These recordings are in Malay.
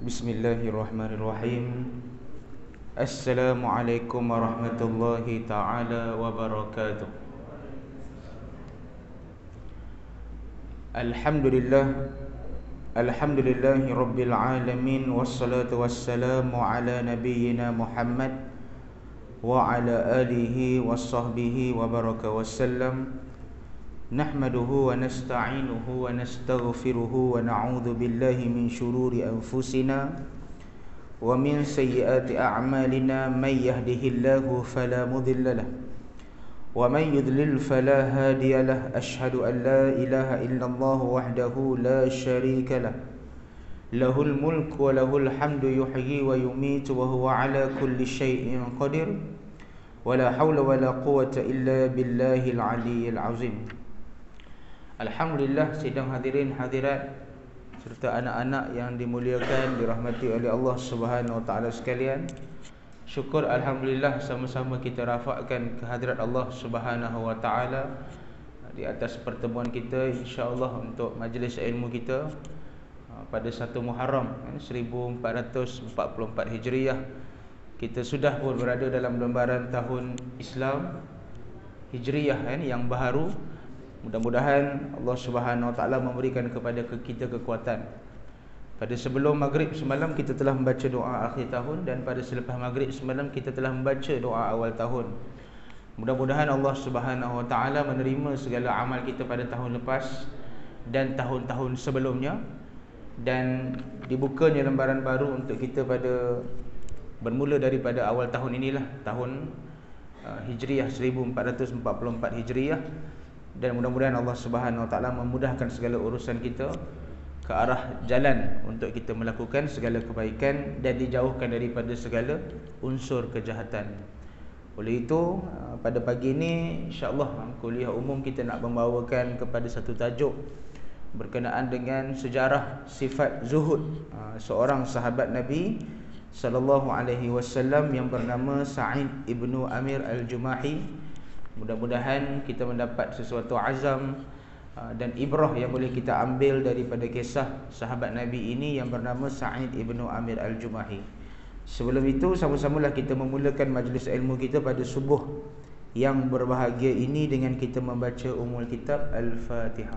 Bismillahirrahmanirrahim. Assalamualaikum warahmatullahi ta'ala wabarakatuh. Alhamdulillahi rabbil alamin. Wassalatu wassalamu ala nabiyyina Muhammad wa ala alihi wa sahbihi wa baraka wassalam. Nahmaduhu wa nasta'inuhu wa nastaghfiruhu wa na'udzu billahi min shururi anfusina wa min sayyiati a'malina. May yahdihillahu fala mudilla lahu wa may yudlil fala hadiya lahu. Asyhadu an la ilaha illallah wahdahu la syarika lahu, lahul mulku wa lahul hamdu yuhyi wa yumiitu wa huwa ala kulli syai'in qadir. Wa la hawla wa la quwwata illa billahil aliyyil azim. Alhamdulillah, sidang hadirin hadirat serta anak-anak yang dimuliakan, dirahmati oleh Allah Subhanahu wa taala sekalian. Syukur alhamdulillah sama-sama kita rafakkan kehadirat Allah Subhanahu wa taala di atas pertemuan kita insya-Allah untuk majlis ilmu kita pada 1 Muharram 1444 Hijriah. Kita sudah pun berada dalam lembaran tahun Islam Hijriah yang baharu. Mudah-mudahan Allah Subhanahu wa taala memberikan kepada kita kekuatan. Pada sebelum maghrib semalam kita telah membaca doa akhir tahun, dan pada selepas maghrib semalam kita telah membaca doa awal tahun. Mudah-mudahan Allah Subhanahu wa taala menerima segala amal kita pada tahun lepas dan tahun-tahun sebelumnya, dan dibukanya lembaran baru untuk kita pada bermula daripada awal tahun inilah, tahun Hijriah 1444 Hijriah. Dan mudah-mudahan Allah Subhanahu wa taala memudahkan segala urusan kita ke arah jalan untuk kita melakukan segala kebaikan dan dijauhkan daripada segala unsur kejahatan. Oleh itu, pada pagi ini insya-Allah kuliah umum kita nak membawakan kepada satu tajuk berkenaan dengan sejarah sifat zuhud seorang sahabat Nabi sallallahu alaihi wasallam yang bernama Sa'id ibnu Amir al-Jumahi. Mudah-mudahan kita mendapat sesuatu azam dan ibrah yang boleh kita ambil daripada kisah sahabat Nabi ini yang bernama Sa'id ibnu Amir al-Jumahi. Sebelum itu, sama-samalah kita memulakan majlis ilmu kita pada subuh yang berbahagia ini dengan kita membaca Ummul Kitab Al-Fatihah.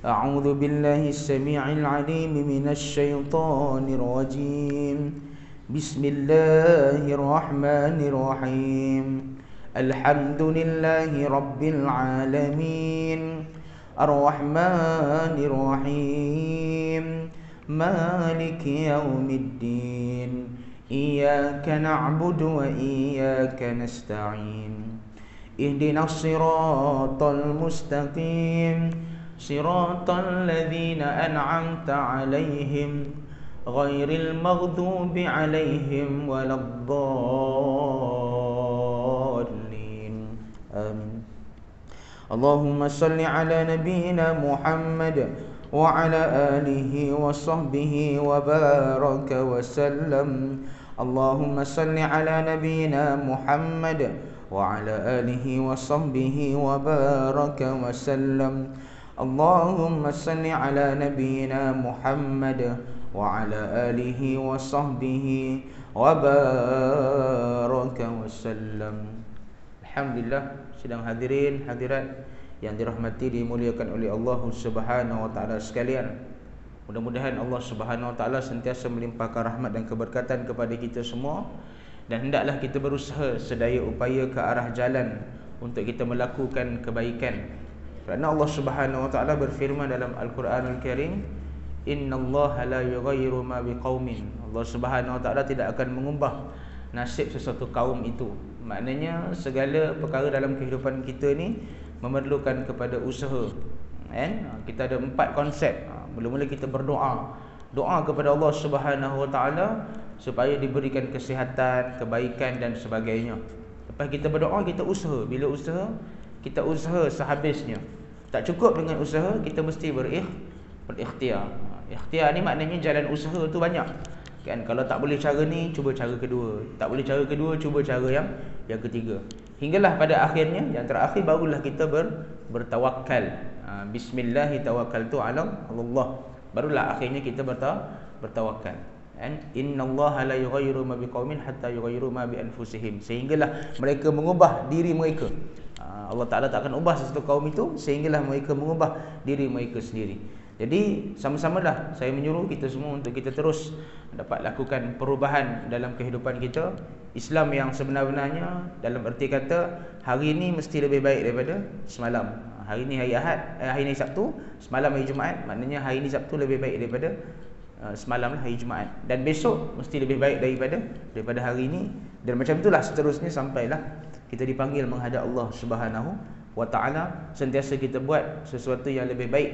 A'udzu billahi as-sami'il 'alim minasy syaithanir rajim. Bismillahirrahmanirrahim. Alhamdulillahi rabbil alamin. Ar-Rahmanir Rahim. Maliki yaumiddin. Iyyaka na'budu wa iyyaka nasta'in. Ihdinas siratal mustaqim. Siratal ladzina an'amta 'alaihim ghairil maghdubi 'alaihim waladdallin. Amin. Allahumma salli ala nabiyyina Muhammad wa ala alihi wa sahbihi wa baraka wa sallam. Allahumma salli ala nabiyyina Muhammad wa ala alihi wa sahbihi wa baraka wa sallam. Allahumma salli ala nabiyyina Muhammad wa ala alihi wa sahbihi wa baraka wa sallam. Alhamdulillah, sidang hadirin hadirat yang dirahmati dimuliakan oleh Allah Subhanahu wa taala sekalian. Mudah-mudahan Allah Subhanahu wa taala sentiasa melimpahkan rahmat dan keberkatan kepada kita semua, dan hendaklah kita berusaha sedaya upaya ke arah jalan untuk kita melakukan kebaikan. Kerana Allah Subhanahu wa taala berfirman dalam Al-Quranul Karim, innallaha la yughayyiru ma biqaumin. Allah Subhanahu wa taala tidak akan mengubah nasib sesuatu kaum itu. Maknanya segala perkara dalam kehidupan kita ni memerlukan kepada usaha. Kita ada 4 konsep. Mula-mula kita berdoa. Doa kepada Allah Subhanahu wa taala supaya diberikan kesihatan, kebaikan dan sebagainya. Lepas kita berdoa, kita usaha. Bila usaha, kita usaha sehabisnya. Tak cukup dengan usaha, kita mesti berikhtiar. Ikhtiar ni maknanya jalan usaha tu banyak. Kan, kalau tak boleh cara ni, cuba cara kedua. Tak boleh cara kedua, cuba cara yang ketiga. Hinggalah pada akhirnya, yang terakhir barulah kita bertawakal. Bismillah tawakkaltu ala Allah. Barulah akhirnya kita bertawakal. Innallaha la yughayyiru ma biqaumin hatta yughayyiru ma bi anfusihim. Sehinggalah mereka mengubah diri mereka. Allah Ta'ala tak akan ubah sesuatu kaum itu sehinggalah mereka mengubah diri mereka sendiri. Jadi sama-samalah saya menyuruh kita semua untuk kita terus dapat lakukan perubahan dalam kehidupan kita. Islam yang sebenar-benarnya dalam erti kata hari ini mesti lebih baik daripada semalam. Hari ini hari Ahad, hari ini Sabtu, semalam hari Jumaat. Maknanya hari ini Sabtu lebih baik daripada semalam hari Jumaat. Dan besok mesti lebih baik daripada hari ini. Dan macam itulah seterusnya sampailah kita dipanggil menghadap Allah Subhanahu wa Ta'ala. Sentiasa kita buat sesuatu yang lebih baik,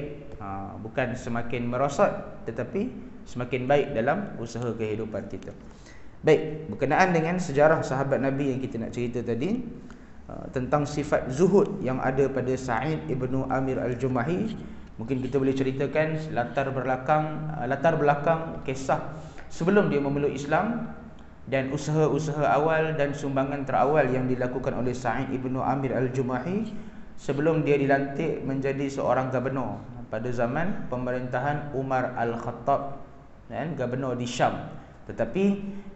bukan semakin merosot tetapi semakin baik dalam usaha kehidupan kita. Baik, berkenaan dengan sejarah sahabat Nabi yang kita nak cerita tadi, tentang sifat zuhud yang ada pada Sa'id ibnu Amir al-Jumahi, mungkin kita boleh ceritakan latar belakang kisah sebelum dia memeluk Islam dan usaha-usaha awal dan sumbangan terawal yang dilakukan oleh Sa'id ibnu Amir al-Jumahi sebelum dia dilantik menjadi seorang gubernur pada zaman pemerintahan Umar al-Khattab, dan gubernur di Syam. Tetapi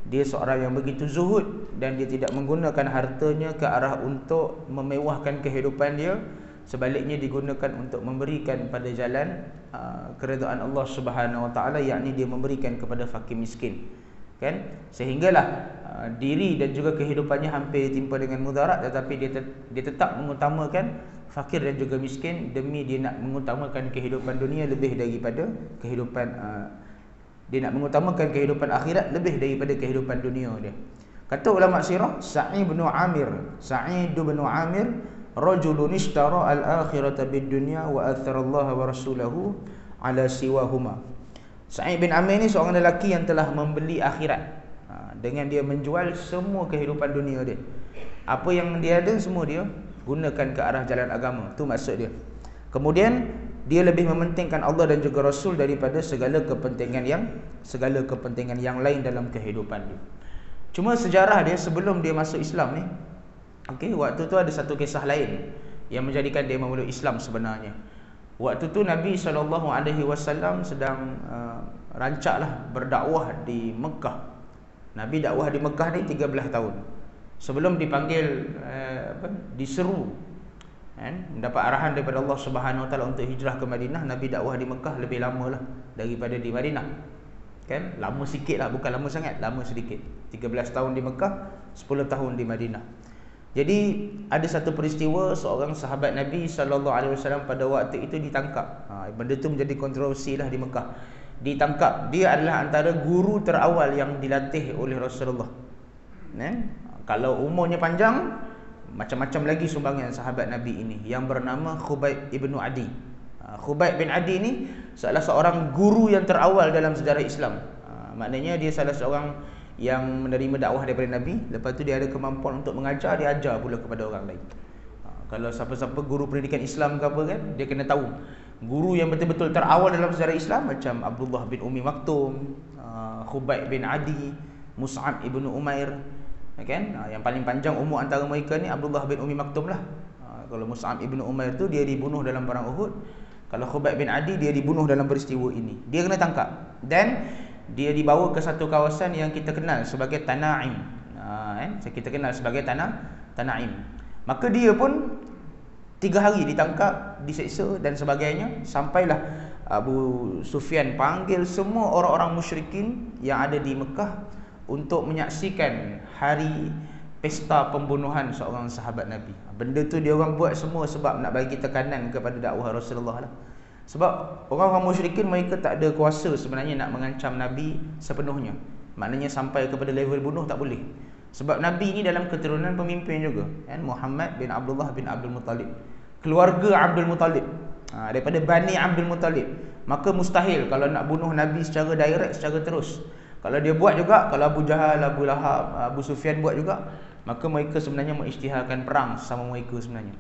dia seorang yang begitu zuhud dan dia tidak menggunakan hartanya ke arah untuk memewahkan kehidupan dia. Sebaliknya digunakan untuk memberikan pada jalan keredaan Allah Subhanahu wa Ta'ala, yakni dia memberikan kepada fakir miskin. Kan? Sehinggalah diri dan juga kehidupannya hampir ditimpa dengan mudarat, tetapi dia tetap mengutamakan fakir dan juga miskin demi dia nak mengutamakan kehidupan dunia lebih daripada kehidupan dia nak mengutamakan kehidupan akhirat lebih daripada kehidupan dunia dia. Kata ulama sirah, Sa'id bin Amir rajulun ishtara al-akhirata bid-dunya wa athara Allah wa rasulahu ala siwahuma. Sa'id bin Amir ni seorang lelaki yang telah membeli akhirat dengan dia menjual semua kehidupan dunia dia. Apa yang dia ada semua dia gunakan ke arah jalan agama. Tu maksud dia. Kemudian dia lebih mementingkan Allah dan juga Rasul daripada segala kepentingan yang lain dalam kehidupan dia. Cuma sejarah dia sebelum dia masuk Islam ni, waktu tu ada satu kisah lain yang menjadikan dia memeluk Islam sebenarnya. Waktu tu Nabi SAW sedang rancaklah berdakwah di Mekah. Nabi dakwah di Mekah ni 13 tahun. Sebelum dipanggil diseru mendapat arahan daripada Allah Subhanahu wa Ta'ala untuk hijrah ke Madinah, Nabi dakwah di Mekah lebih lama lah daripada di Madinah. Kan? Lama sikit lah, bukan lama sangat, lama sedikit. 13 tahun di Mekah, 10 tahun di Madinah. Jadi ada satu peristiwa seorang sahabat Nabi SAW pada waktu itu ditangkap. Benda tu menjadi kontroversi lah di Mekah. Ditangkap. Dia adalah antara guru terawal yang dilatih oleh Rasulullah. Kalau umurnya panjang, macam-macam lagi sumbangan sahabat Nabi ini yang bernama Khubayb ibnu Adi. Khubayb bin Adi ni salah seorang guru yang terawal dalam sejarah Islam. Maknanya dia salah seorang yang menerima dakwah daripada Nabi. Lepas tu dia ada kemampuan untuk mengajar, dia ajar pula kepada orang lain. Kalau siapa-siapa guru pendidikan Islam ke apa kan, dia kena tahu guru yang betul-betul terawal dalam sejarah Islam, macam Abdullah bin Umi Maktum, Khubayb bin Adi, Mus'ab ibnu Umair, kan? Yang paling panjang umur antara mereka ni Abdullah bin Umi Maktum lah. Kalau Mus'ab ibnu Umair tu dia dibunuh dalam perang Uhud. Kalau Khubayb bin Adi dia dibunuh dalam peristiwa ini. Dia kena tangkap dan dia dibawa ke satu kawasan yang kita kenal sebagai Tana'im. Kita kenal sebagai Tana'im. Maka dia pun 3 hari ditangkap, diseksa dan sebagainya. Sampailah Abu Sufyan panggil semua orang-orang musyrikin yang ada di Mekah untuk menyaksikan hari pesta pembunuhan seorang sahabat Nabi. Benda tu dia orang buat semua sebab nak bagi tekanan kepada dakwah Rasulullah lah. Sebab orang-orang musyrikin mereka tak ada kuasa sebenarnya nak mengancam Nabi sepenuhnya. Maknanya sampai kepada level bunuh tak boleh. Sebab Nabi ni dalam keturunan pemimpin juga, kan? Muhammad bin Abdullah bin Abdul Muttalib, keluarga Abdul Muttalib, daripada Bani Abdul Muttalib. Maka mustahil kalau nak bunuh Nabi secara direct, secara terus. Kalau dia buat juga, kalau Abu Jahal, Abu Lahab, Abu Sufyan buat juga, maka mereka sebenarnya mengisytiharkan perang sama mereka sebenarnya.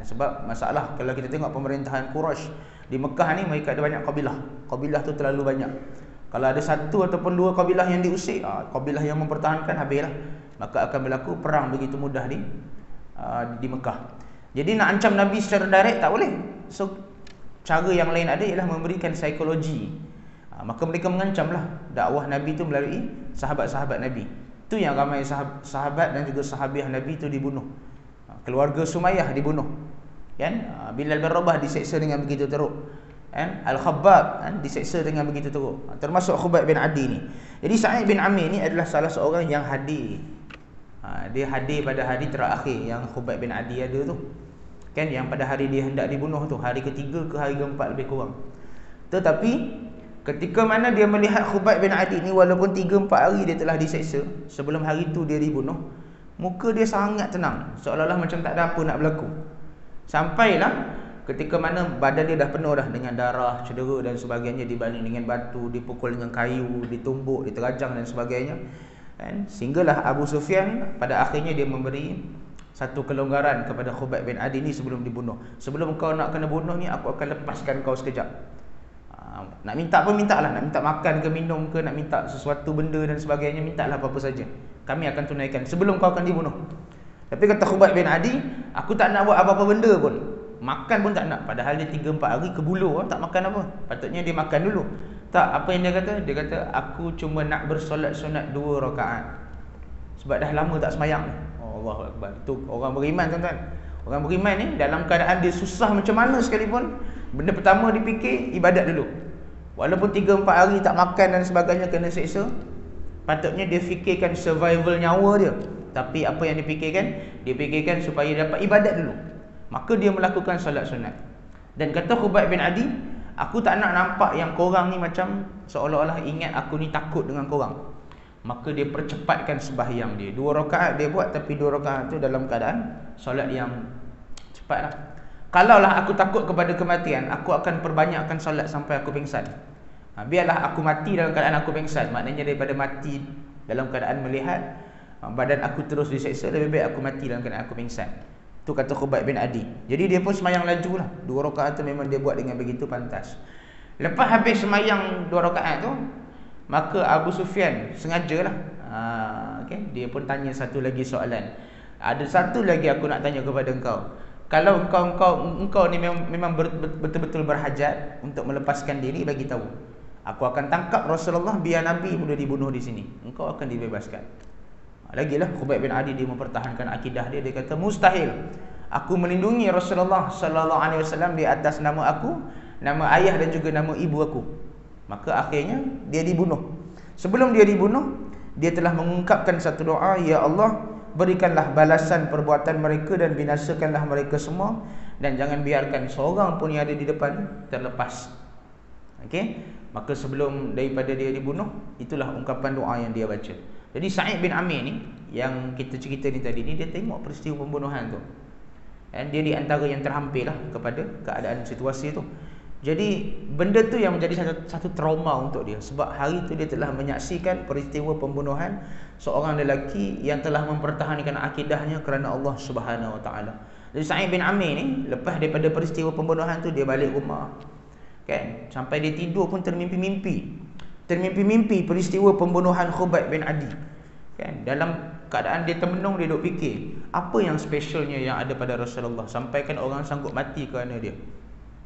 Sebab masalah kalau kita tengok pemerintahan Quraisy di Mekah ni, mereka ada banyak kabilah. Kabilah tu terlalu banyak. Kalau ada satu ataupun 2 kabilah yang diusik, kabilah yang mempertahankan, habislah. Maka akan berlaku perang begitu mudah di Mekah. Jadi nak ancam Nabi secara direct tak boleh. So cara yang lain ada ialah memberikan psikologi. Maka mereka mengancamlah dakwah Nabi itu melalui sahabat-sahabat Nabi. Itu yang ramai sahabat dan juga sahabiah Nabi itu dibunuh. Keluarga Sumayyah dibunuh. Kan? Bilal bin Rabah diseksa dengan begitu teruk. Kan? Al-Khabbab diseksa dengan begitu teruk. Termasuk Khubayb bin Adi ni. Jadi Sa'id bin Amir ni adalah salah seorang yang hadir. Dia hadir pada hari terakhir yang Khubayb bin Adi ada tu. Kan, yang pada hari dia hendak dibunuh tu, hari ketiga ke hari keempat lebih kurang. Tetapi ketika mana dia melihat Khubayb bin Adi ni, walaupun 3-4 hari dia telah diseksa, sebelum hari tu dia dibunuh, muka dia sangat tenang, seolah-olah macam tak ada apa nak berlaku. Sampailah ketika mana badan dia dah penuh dah dengan darah, cedera dan sebagainya, dibaling dengan batu, dipukul dengan kayu, ditumbuk, diterajang dan sebagainya. Kan? Sehinggalah Abu Sufyan pada akhirnya dia memberi satu kelonggaran kepada Khubayb bin Adi ni sebelum dibunuh. Sebelum kau nak kena bunuh ni, aku akan lepaskan kau sekejap. Nak minta apa, mintalah. Nak minta makan ke minum ke, nak minta sesuatu benda dan sebagainya, mintalah apa-apa saja. Kami akan tunaikan sebelum kau akan dibunuh. Tapi kata Khubayb bin Adi, aku tak nak buat apa-apa benda pun. Makan pun tak nak. Padahal dia 3-4 hari kebulu, tak makan apa. Patutnya dia makan dulu. Tak, apa yang dia kata? Dia kata, aku cuma nak bersolat sunat 2 rakaat. Sebab dah lama tak semayang. Allahu Akbar. Itu orang beriman, tuan-tuan. Orang beriman ni dalam keadaan dia susah macam mana sekalipun, benda pertama dipikir ibadat dulu. Walaupun 3-4 hari tak makan dan sebagainya, kena seksa, patutnya dia fikirkan survival nyawa dia. Tapi apa yang dipikirkan? Dia fikirkan supaya dapat ibadat dulu. Maka dia melakukan solat sunat. Dan kata Khubayb bin Adi, aku tak nak nampak yang korang ni macam seolah-olah ingat aku ni takut dengan korang. Maka dia percepatkan sembahyang dia. 2 rakaat dia buat, tapi 2 rakaat tu dalam keadaan solat yang cepatlah. Kalaulah aku takut kepada kematian, aku akan perbanyakkan solat sampai aku pingsan. Biarlah aku mati dalam keadaan aku pingsan. Maknanya daripada mati dalam keadaan melihat badan aku terus diseksa, lebih baik aku mati dalam keadaan aku pingsan. Itu kata Khubayb bin Adi. Jadi dia pun semayang laju lah. 2 rakaat tu memang dia buat dengan begitu pantas. Lepas habis semayang 2 rakaat tu, maka Abu Sufyan sengajalah, okay, dia pun tanya satu lagi soalan. Ada satu lagi aku nak tanya kepada engkau. Kalau engkau ni memang betul-betul berhajat untuk melepaskan diri, bagi tahu. Aku akan tangkap Rasulullah biar Nabi boleh dibunuh di sini. Engkau akan dibebaskan. Lagilah Khubayb bin Adi dia mempertahankan akidah dia. Dia kata mustahil aku melindungi Rasulullah sallallahu alaihi wasallam di atas nama aku, nama ayah dan juga nama ibu aku. Maka akhirnya dia dibunuh. Sebelum dia dibunuh, dia telah mengungkapkan satu doa, ya Allah, berikanlah balasan perbuatan mereka dan binasakanlah mereka semua, dan jangan biarkan seorang pun yang ada di depan terlepas. Okey, maka sebelum daripada dia dibunuh, itulah ungkapan doa yang dia baca. Jadi Sa'id bin Amir ni yang kita cerita ni tadi ni, dia tengok peristiwa pembunuhan tu, dan dia di antara yang terhampirlah kepada keadaan situasi tu. Jadi benda tu yang menjadi satu trauma untuk dia, sebab hari tu dia telah menyaksikan peristiwa pembunuhan seorang lelaki yang telah mempertahankan akidahnya kerana Allah Subhanahu Wa Taala. Jadi Sa'id bin Amir ni lepas daripada peristiwa pembunuhan tu, dia balik rumah, kan, sampai dia tidur pun termimpi-mimpi peristiwa pembunuhan Khubayb bin Adi, kan. Dalam keadaan dia termenung, dia duk fikir apa yang specialnya yang ada pada Rasulullah sampai kan orang sanggup mati kerana dia.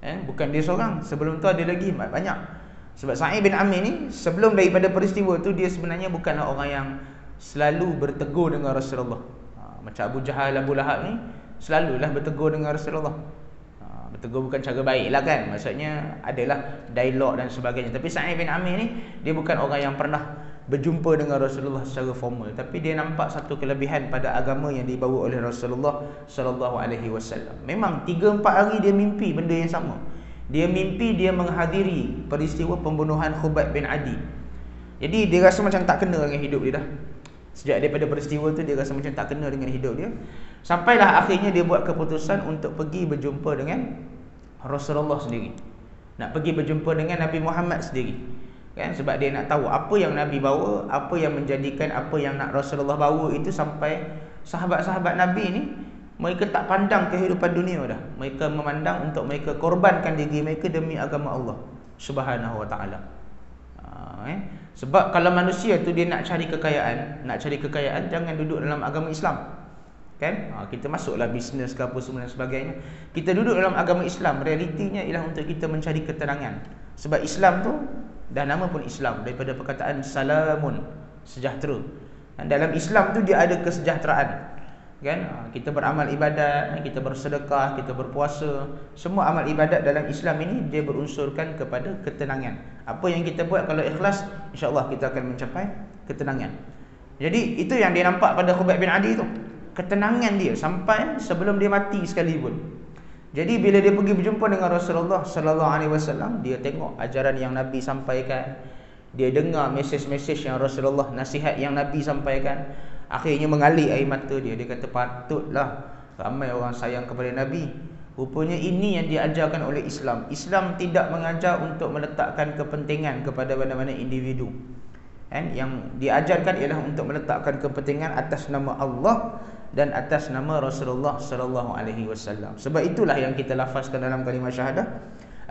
Bukan dia seorang, sebelum tu ada lagi banyak. Sebab Sa'id bin Amir ni sebelum daripada peristiwa tu, dia sebenarnya bukanlah orang yang selalu bertegur dengan Rasulullah. Macam Abu Jahal, Abu Lahab ni selalulah bertegur dengan Rasulullah. Bertegur bukan cara baik lah, kan. Maksudnya adalah dialog dan sebagainya. Tapi Sa'id bin Amir ni, dia bukan orang yang pernah berjumpa dengan Rasulullah secara formal, tapi dia nampak satu kelebihan pada agama yang dibawa oleh Rasulullah sallallahu alaihi wasallam. Memang 3-4 hari dia mimpi benda yang sama. Dia mimpi dia menghadiri peristiwa pembunuhan Khubayb bin Adi. Jadi dia rasa macam tak kena dengan hidup dia dah. Sejak daripada peristiwa tu, dia rasa macam tak kena dengan hidup dia. Sampailah akhirnya dia buat keputusan untuk pergi berjumpa dengan Rasulullah sendiri. Nak pergi berjumpa dengan Nabi Muhammad sendiri, kan. Sebab dia nak tahu apa yang Nabi bawa, apa yang menjadikan apa yang nak Rasulullah bawa itu sampai sahabat-sahabat Nabi ni, mereka tak pandang kehidupan dunia dah. Mereka memandang untuk mereka korbankan diri mereka demi agama Allah Subhanahu Wa Taala. Sebab kalau manusia tu dia nak cari kekayaan, jangan duduk dalam agama Islam, kan. Kita masuklah bisnes ke apa semua dan sebagainya. Kita duduk dalam agama Islam, realitinya ialah untuk kita mencari ketenangan. Sebab Islam tu dah nama pun Islam, daripada perkataan salamun, sejahtera. Dan dalam Islam tu dia ada kesejahteraan. Kan? Kita beramal ibadat, kita bersedekah, kita berpuasa, semua amal ibadat dalam Islam ini dia berunsurkan kepada ketenangan. Apa yang kita buat kalau ikhlas, insya-Allah kita akan mencapai ketenangan. Jadi itu yang dia nampak pada Khubayb bin Adi tu. Ketenangan dia sampai sebelum dia mati sekalipun. Jadi bila dia pergi berjumpa dengan Rasulullah sallallahu alaihi wasallam, dia tengok ajaran yang Nabi sampaikan, dia dengar mesej-mesej yang Rasulullah, nasihat yang Nabi sampaikan. Akhirnya mengalir air mata dia. Dia kata patutlah ramai orang sayang kepada Nabi. Rupanya ini yang diajarkan oleh Islam. Islam tidak mengajar untuk meletakkan kepentingan kepada mana-mana individu. Yang diajarkan ialah untuk meletakkan kepentingan atas nama Allah dan atas nama Rasulullah sallallahu alaihi wasallam. Sebab itulah yang kita lafazkan dalam kalimah syahadah,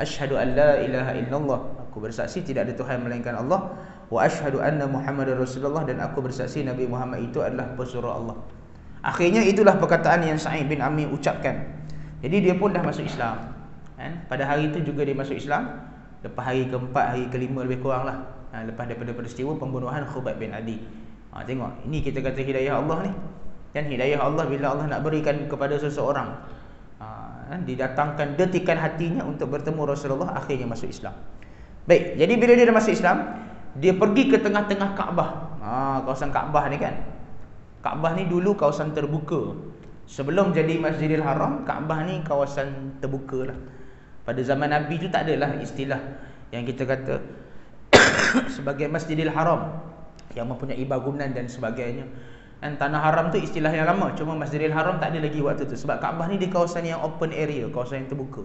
asyhadu an la ilaha illallah, aku bersaksi tidak ada Tuhan melainkan Allah, wa asyhadu anna Muhammadar Rasulullah, dan aku bersaksi Nabi Muhammad itu adalah pesuruh Allah. Akhirnya itulah perkataan yang Sa'id bin Amir ucapkan. Jadi dia pun dah masuk Islam. Pada hari itu juga dia masuk Islam. Lepas hari keempat, hari kelima lebih kurang lah, lepas daripada peristiwa pembunuhan Khubayb bin Adi. Tengok, ini kita kata hidayah Allah ni. Dan hidayah Allah bila Allah nak berikan kepada seseorang, didatangkan detikan hatinya untuk bertemu Rasulullah, akhirnya masuk Islam. Baik, jadi bila dia dah masuk Islam, dia pergi ke tengah-tengah Kaabah. Kawasan Kaabah ni kan, Kaabah ni dulu kawasan terbuka. Sebelum jadi Masjidil Haram, Kaabah ni kawasan terbuka lah. Pada zaman Nabi tu tak adalah istilah yang kita kata sebagai Masjidil Haram yang mempunyai bangunan dan sebagainya. Dan tanah haram tu istilah yang lama, cuma Masjidil Haram tak ada lagi waktu tu. Sebab Kaabah ni di kawasan yang open area, kawasan yang terbuka.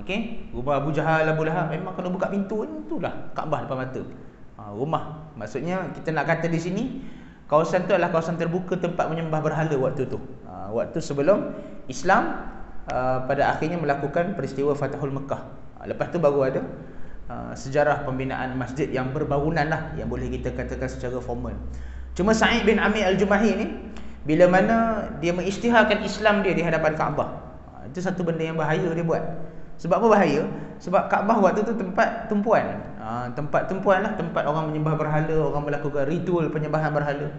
Okey, rumah Abu Jahal, Abu Lahab, memang kalau buka pintu itulah Kaabah depan mata. Rumah, maksudnya kita nak kata di sini kawasan tu adalah kawasan terbuka, tempat menyembah berhala waktu tu. Waktu sebelum Islam pada akhirnya melakukan peristiwa Fathul Mekah. Lepas tu baru ada sejarah pembinaan masjid yang berbangunan lah, yang boleh kita katakan secara formal. Cuma Sa'id bin Amir al-Jumahi ni, bila mana dia mengisytiharkan Islam dia di hadapan Kaabah, itu satu benda yang bahaya dia buat. Sebab apa bahaya? Sebab Kaabah waktu tu tempat tumpuan. Tempat tumpuan lah, tempat orang menyembah berhala, orang melakukan ritual penyembahan berhala.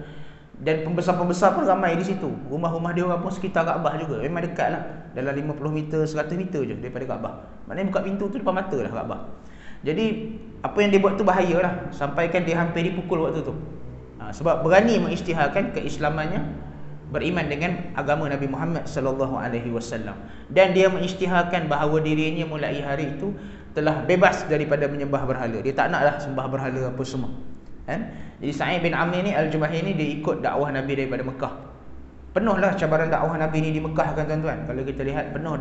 Dan pembesar-pembesar pun ramai di situ. Rumah-rumah dia orang pun sekitar Kaabah juga. Memang dekat lah, dalam 50 meter, 100 meter je daripada Kaabah. Maknanya buka pintu tu depan mata lah Kaabah. Jadi apa yang dia buat tu bahaya lah, sampaikan dia hampir dipukul waktu tu. Sebab berani mengisytiharkan keislamannya, beriman dengan agama Nabi Muhammad sallallahu alaihi wasallam, dan dia mengisytiharkan bahawa dirinya mulai hari itu telah bebas daripada menyembah berhala. Dia tak naklah sembah berhala apa semua. Jadi Sa'id bin Amir ni al-Jumahi ni dia ikut dakwah Nabi daripada Mekah. Penuhlah cabaran dakwah Nabi ni di Mekah kan tuan-tuan. Kalau kita lihat penuh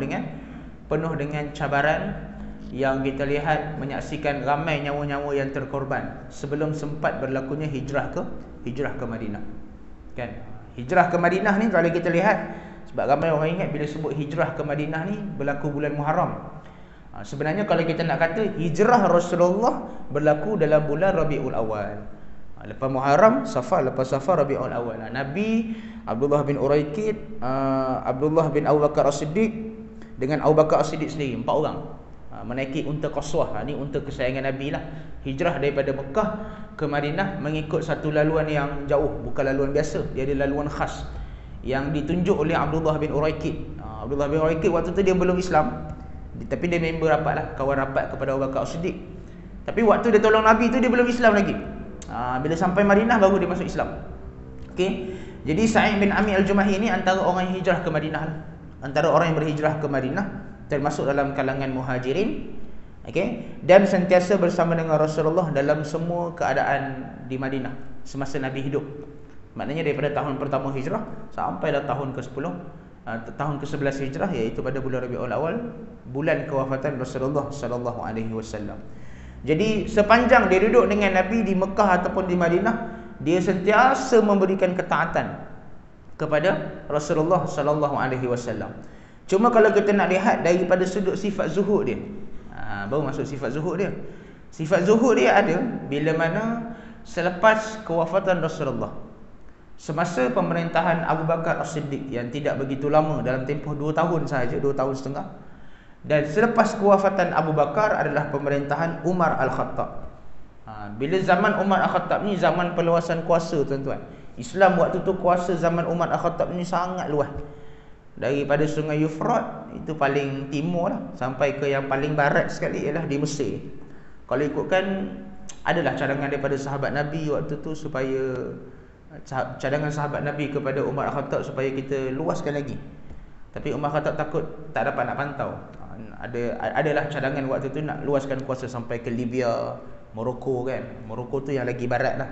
dengan cabaran, yang kita lihat menyaksikan ramai nyawa-nyawa yang terkorban sebelum sempat berlakunya hijrah ke Madinah. Kan? Hijrah ke Madinah ni kalau kita lihat, sebab ramai orang ingat bila sebut hijrah ke Madinah ni berlaku bulan Muharram. Sebenarnya kalau kita nak kata hijrah Rasulullah berlaku dalam bulan Rabiul Awal. Lepas Muharram, Safar, lepas Safar Rabiul Awal. Nabi, Abdullah bin Uraikid, Abdullah bin Abu Bakar As-Siddiq dengan Abu Bakar As-Siddiq sendiri, 4 orang menaiki unta Qaswah. Ni unta kesayangan Nabi lah. Hijrah daripada Mekah ke Madinah mengikut satu laluan yang jauh, bukan laluan biasa. Dia ada laluan khas yang ditunjuk oleh Abdullah bin Uraikid. Abdullah bin Uraikid waktu tu dia belum Islam, tapi dia member rapat lah, kawan rapat kepada Abu Bakar As-Siddiq. Tapi waktu dia tolong Nabi tu dia belum Islam lagi. Bila sampai Madinah baru dia masuk Islam. Okey. Jadi Sa'id bin Amir al-Jumahi ni antara orang yang hijrah ke Madinah lah. Antara orang yang berhijrah ke Madinah, termasuk dalam kalangan muhajirin. Okey, dan sentiasa bersama dengan Rasulullah dalam semua keadaan di Madinah semasa Nabi hidup. Maknanya daripada tahun pertama hijrah sampai dah tahun ke-10, tahun ke-11 hijrah, iaitu pada bulan Rabiul Awal, bulan kewafatan Rasulullah sallallahu alaihi wasallam. Jadi sepanjang dia duduk dengan Nabi di Mekah ataupun di Madinah, dia sentiasa memberikan ketaatan kepada Rasulullah sallallahu alaihi wasallam. Cuma kalau kita nak lihat daripada sudut sifat zuhud dia, baru masuk sifat zuhud dia. Sifat zuhud dia ada bila mana selepas kewafatan Rasulullah, semasa pemerintahan Abu Bakar As-Siddiq yang tidak begitu lama, dalam tempoh 2 tahun sahaja, 2 tahun setengah, Dan selepas kewafatan Abu Bakar adalah pemerintahan Umar Al-Khattab. Bila zaman Umar Al-Khattab ni zaman perluasan kuasa, tuan-tuan. Islam waktu tu kuasa zaman Umar Al-Khattab ni sangat luas. Daripada Sungai Euphrat itu paling timur lah, sampai ke yang paling barat sekali ialah di Mesir. Kalau ikutkan, adalah cadangan daripada sahabat Nabi waktu tu supaya cadangan sahabat Nabi kepada Umar Al-Khattab supaya kita luaskan lagi. Tapi Umar Khattab takut tak dapat nak pantau. Adalah cadangan waktu tu nak luaskan kuasa sampai ke Libya, Morocco kan. Morocco tu yang lagi barat lah.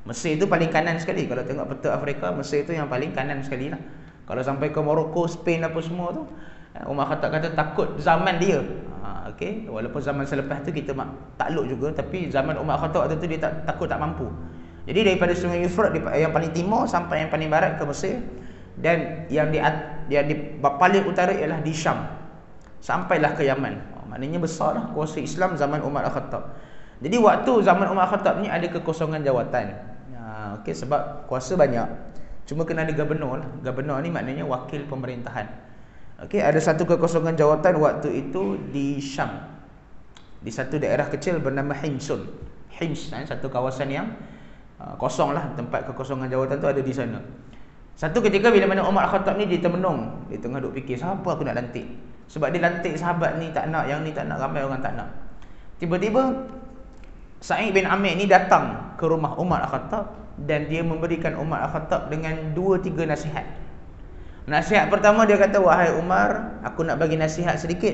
Mesir tu paling kanan sekali. Kalau tengok peta Afrika, Mesir tu yang paling kanan sekali lah. Kalau sampai ke Morocco, Spain apa semua tu, Umar Khattab kata takut zaman dia. Okay? Walaupun zaman selepas tu kita takluk juga, tapi zaman Umar Khattab waktu tu dia takut tak mampu. Jadi daripada Sungai Euphrat yang paling timur sampai yang paling barat ke Mesir, dan yang di paling utara ialah di Syam, sampailah ke Yaman. Maknanya besarlah kuasa Islam zaman Umar Al-Khattab. Jadi waktu zaman Umar Al-Khattab ni ada kekosongan jawatan. Okey, sebab kuasa banyak, cuma kena ada gubernur lah. Gubernur ni maknanya wakil pemerintahan. Okey, ada satu kekosongan jawatan waktu itu di Syam, di satu daerah kecil bernama Himsun. Hims, satu kawasan yang kosong lah. Tempat kekosongan jawatan tu ada di sana. Satu ketika bila mana Umar Al-Khattab ni dia termenung, dia tengah duk fikir siapa aku nak lantik. Sebab dia lantik sahabat ni tak nak, yang ni tak nak, ramai orang tak nak. Tiba-tiba Sa'id bin Amir ni datang ke rumah Umar Al-Khattab dan dia memberikan Umar Al-Khattab dengan 2-3 nasihat. Nasihat pertama dia kata, wahai Umar, aku nak bagi nasihat sedikit.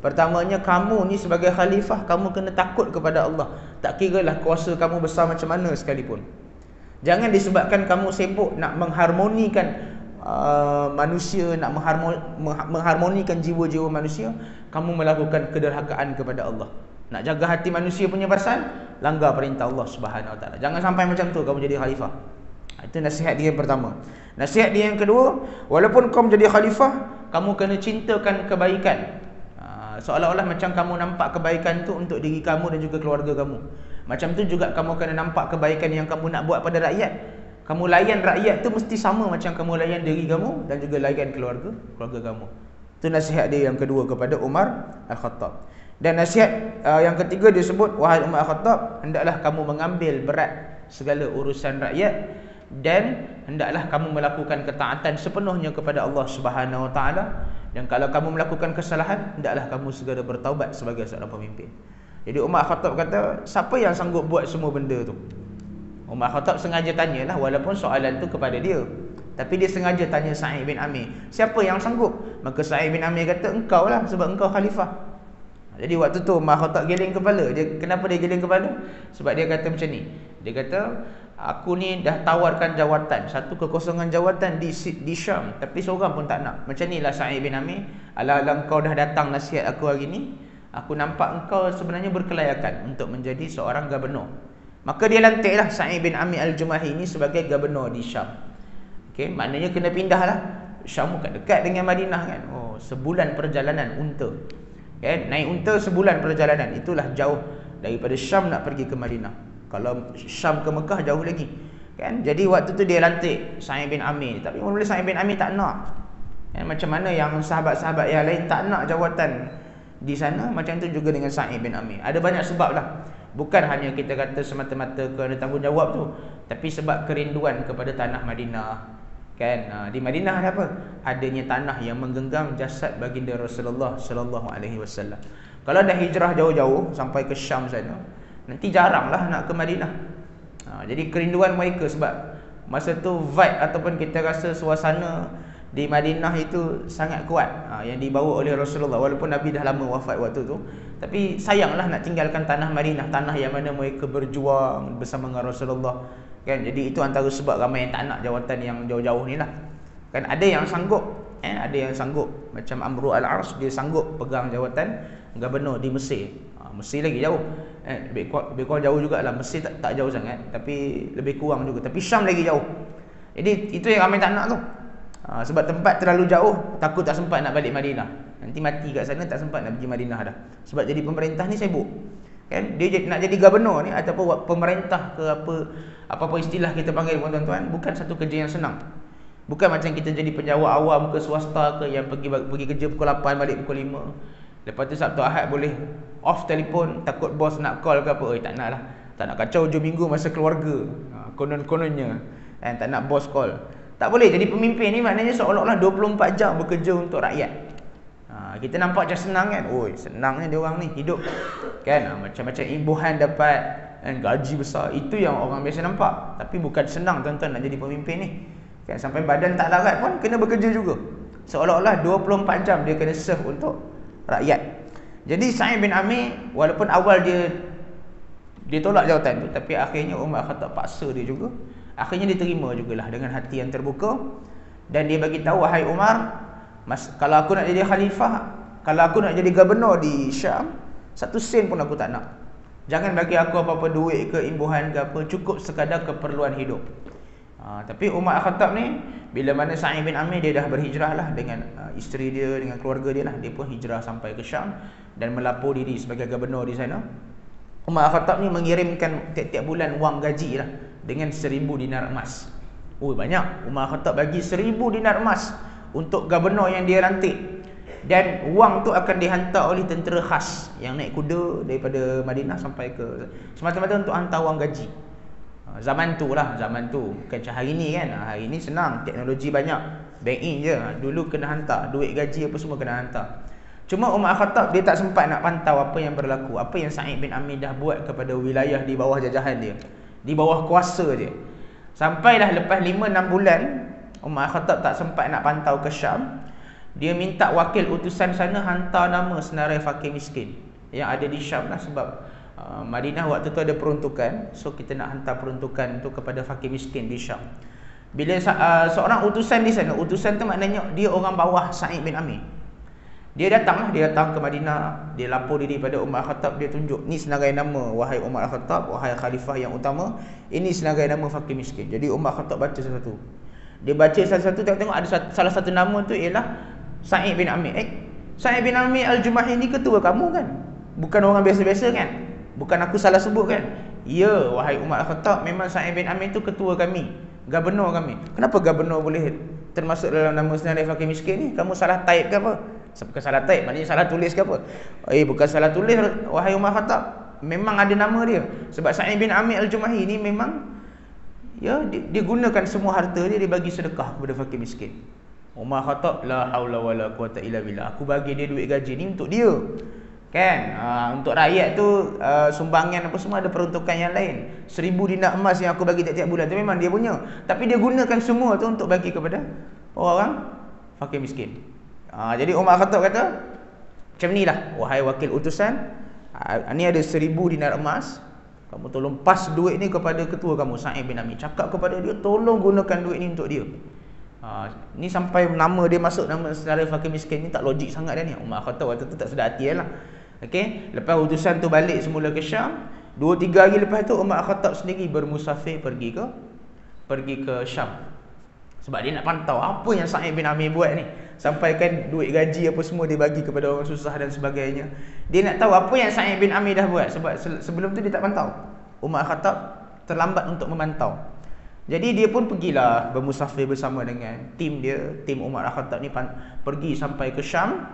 Pertamanya, kamu ni sebagai khalifah, kamu kena takut kepada Allah. Tak kiralah kuasa kamu besar macam mana sekalipun. Jangan disebabkan kamu sibuk nak mengharmonikan manusia, nak mengharmonikan jiwa-jiwa manusia, kamu melakukan kederhakaan kepada Allah. Nak jaga hati manusia punya pasal, langgar perintah Allah Subhanahu Wa Taala. Jangan sampai macam tu kamu jadi khalifah. Itu nasihat dia yang pertama. Nasihat dia yang kedua, walaupun kamu jadi khalifah, kamu kena cintakan kebaikan. Seolah-olah macam kamu nampak kebaikan tu untuk diri kamu dan juga keluarga kamu. Macam tu juga kamu kena nampak kebaikan yang kamu nak buat pada rakyat. Kamu layan rakyat tu mesti sama macam kamu layan diri kamu dan juga layan keluarga kamu. Itu nasihat dia yang kedua kepada Umar Al-Khattab. Dan nasihat yang ketiga dia sebut, wahai Umar Al-Khattab, hendaklah kamu mengambil berat segala urusan rakyat dan hendaklah kamu melakukan ketaatan sepenuhnya kepada Allah Subhanahu Wa Taala. Dan kalau kamu melakukan kesalahan, hendaklah kamu segera bertaubat sebagai seorang pemimpin. Jadi Umar Khattab kata, siapa yang sanggup buat semua benda tu? Umar Khattab sengaja tanyalah, walaupun soalan tu kepada dia, tapi dia sengaja tanya Sa'id bin Amir, siapa yang sanggup? Maka Sa'id bin Amir kata, engkau lah, sebab engkau khalifah. Jadi waktu tu Umar Khattab giling kepala. Kenapa dia giling kepala? Sebab dia kata macam ni. Dia kata, aku ni dah tawarkan jawatan, satu kekosongan jawatan di Syam, tapi seorang pun tak nak. Macam ni lah Sa'id bin Amir, ala-ala kau dah datang nasihat aku hari ni, aku nampak engkau sebenarnya berkelayakan untuk menjadi seorang gubernur. Maka dia lantiklah Sa'id bin Amir Al-Jumahi ni sebagai gubernur di Syam. Okey, maknanya kena pindah lah. Syam bukan dekat dengan Madinah kan. Oh, sebulan perjalanan unta. Okay, naik unta sebulan perjalanan. Itulah jauh daripada Syam nak pergi ke Madinah. Kalau Syam ke Mekah jauh lagi. Kan? Jadi waktu tu dia lantik Sa'id bin Amir. Tapi mula Sa'id bin Amir tak nak. Kan? Macam mana yang sahabat-sahabat yang lain tak nak jawatan di sana, macam tu juga dengan Sa'id bin Amir. Ada banyak sebab lah. Bukan hanya kita kata semata-mata kerana tanggungjawab tu, tapi sebab kerinduan kepada tanah Madinah. Kan? Di Madinah ada apa? Adanya tanah yang menggenggam jasad baginda Rasulullah sallallahu alaihi wasallam. Kalau dah hijrah jauh-jauh sampai ke Syam sana, nanti jaranglah nak ke Madinah. Jadi kerinduan mereka, sebab masa tu vibe ataupun kita rasa suasana di Madinah itu sangat kuat, yang dibawa oleh Rasulullah. Walaupun Nabi dah lama wafat waktu tu, tapi sayanglah nak tinggalkan tanah Madinah, tanah yang mana mereka berjuang bersama dengan Rasulullah. Kan? Jadi itu antara sebab ramai yang tak nak jawatan yang jauh-jauh ni lah. Kan ada yang sanggup, ada yang sanggup. Macam Amru Al-Ars, dia sanggup pegang jawatan gubernur di Mesir. Mesir lagi jauh. Lebih kurang jauh jugalah. Mesir tak jauh sangat, tapi lebih kurang juga. Tapi Syam lagi jauh. Jadi itu yang ramai tak nak tu. Sebab tempat terlalu jauh, takut tak sempat nak balik Madinah. Nanti mati kat sana, tak sempat nak pergi Madinah dah. Sebab jadi pemerintah ni sibuk. Kan? Dia nak jadi gubernur ni ataupun pemerintah ke apa istilah kita panggil pun tuan-tuan, bukan satu kerja yang senang. Bukan macam kita jadi penjawat awam ke swasta ke yang pergi kerja pukul 8 balik pukul 5. Lepas tu Sabtu Ahad boleh off telefon, takut bos nak call ke apa. Tak nak lah. Tak nak kacau hujung minggu masa keluarga. Konon-kononnya tak nak bos call. Tak boleh. Jadi pemimpin ni maknanya seolah-olah 24 jam bekerja untuk rakyat. Kita nampak macam senang kan. Oi, senangnya dia orang ni hidup kan. Macam-macam imbuhan dapat, gaji besar. Itu yang orang biasa nampak. Tapi bukan senang tuan-tuan nak jadi pemimpin ni kan. Sampai badan tak larat pun kena bekerja juga. Seolah-olah 24 jam dia kena serve untuk rakyat. Jadi Sa'id bin Amir, walaupun awal dia tolak jawatan tu, tapi akhirnya Umar Khattab paksa dia juga. Akhirnya dia terima jugalah dengan hati yang terbuka. Dan dia bagi tahu, wahai Umar, kalau aku nak jadi khalifah, kalau aku nak jadi gubernur di Syam, 1 sen pun aku tak nak. Jangan bagi aku apa-apa duit ke imbuhan ke apa, cukup sekadar keperluan hidup. Tapi Umar Khattab ni, bila mana Sa'id bin Amir, dia dah berhijrah lah dengan isteri dia, dengan keluarga dia lah. Dia pun hijrah sampai ke Syam dan melapor diri sebagai gubernur di sana. Umar Khattab ni mengirimkan tiap-tiap bulan wang gaji lah dengan 1000 dinar emas. Banyak. Umar Khattab bagi 1000 dinar emas untuk gubernur yang dia rantik. Dan wang tu akan dihantar oleh tentera khas yang naik kuda daripada Madinah sampai ke, semata-mata untuk hantar wang gaji. Zaman tu lah, zaman tu. Bukan macam hari ni kan. Hari ni senang, teknologi banyak, bank in je. Dulu kena hantar, duit gaji apa semua kena hantar. Cuma Umar Khattab dia tak sempat nak pantau apa yang berlaku, apa yang Sa'id bin Amir dah buat kepada wilayah di bawah jajahan dia, di bawah kuasa dia. Sampailah lepas 5-6 bulan Umar Khattab tak sempat nak pantau ke Syam. Dia minta wakil utusan sana hantar nama senarai fakir miskin yang ada di Syam lah. Sebab Madinah waktu tu ada peruntukan. So kita nak hantar peruntukan tu kepada fakir miskin di Syam. Bila seorang utusan di sana, utusan tu maknanya dia orang bawah Sa'id bin Amir. Dia datang ke Madinah, dia lapor diri pada Umar Khattab, dia tunjuk, ni senarai nama wahai Umar Khattab, wahai khalifah yang utama, ini senarai nama fakir miskin. Jadi Umar Khattab baca satu-satu. Dia baca satu-satu, tengok ada salah satu nama tu ialah Sa'id bin Amir. Sa'id bin Amir Al-Jumahi ni ketua kamu kan? Bukan orang biasa-biasa kan? Bukan aku salah sebut kan? Ya, wahai Umar Khattab, memang Sa'id bin Amir tu ketua kami, gubernur kami. Kenapa gubernur boleh termasuk dalam nama senarai fakir miskin ni? Kamu salah type ke apa? Bukan salah type, maknanya salah tulis ke apa? Bukan salah tulis, wahai Umar Khattab. Memang ada nama dia. Sebab Sa'id bin Amir Al-Jumahi ni memang dia gunakan semua harta dia bagi sedekah kepada fakir miskin. Umar Khattab, la haula wala quwata illa billah. Aku bagi dia duit gaji ni untuk dia. Kan? Untuk rakyat tu sumbangan apa semua ada peruntukan yang lain. 1000 dinar emas yang aku bagi tiap-tiap bulan tu memang dia punya. Tapi dia gunakan semua tu untuk bagi kepada orang fakir miskin. Jadi Umar Khattab kata, macam ni lah, wahai wakil utusan, ni ada 1000 dinar emas, kamu tolong pas duit ni kepada ketua kamu Sa'id bin Amir. Cakap kepada dia, tolong gunakan duit ni untuk dia. Ni sampai nama dia masuk, nama senarai fakir miskin ni tak logik sangat dah ni. Umar Khattab waktu tu tak sedar hati lah. Okey, lepas utusan tu balik semula ke Syam, 2-3 hari lepas tu Umar Khattab sendiri bermusafir pergi ke Syam. Sebab dia nak pantau apa yang Sa'id bin Amir buat ni. Sampaikan duit gaji apa semua dia bagi kepada orang susah dan sebagainya. Dia nak tahu apa yang Sa'id bin Amir dah buat. Sebab sebelum tu dia tak pantau. Umar Khattab terlambat untuk memantau. Jadi dia pun pergilah bermusafir bersama dengan tim dia. Tim Umar Khattab ni pergi sampai ke Syam.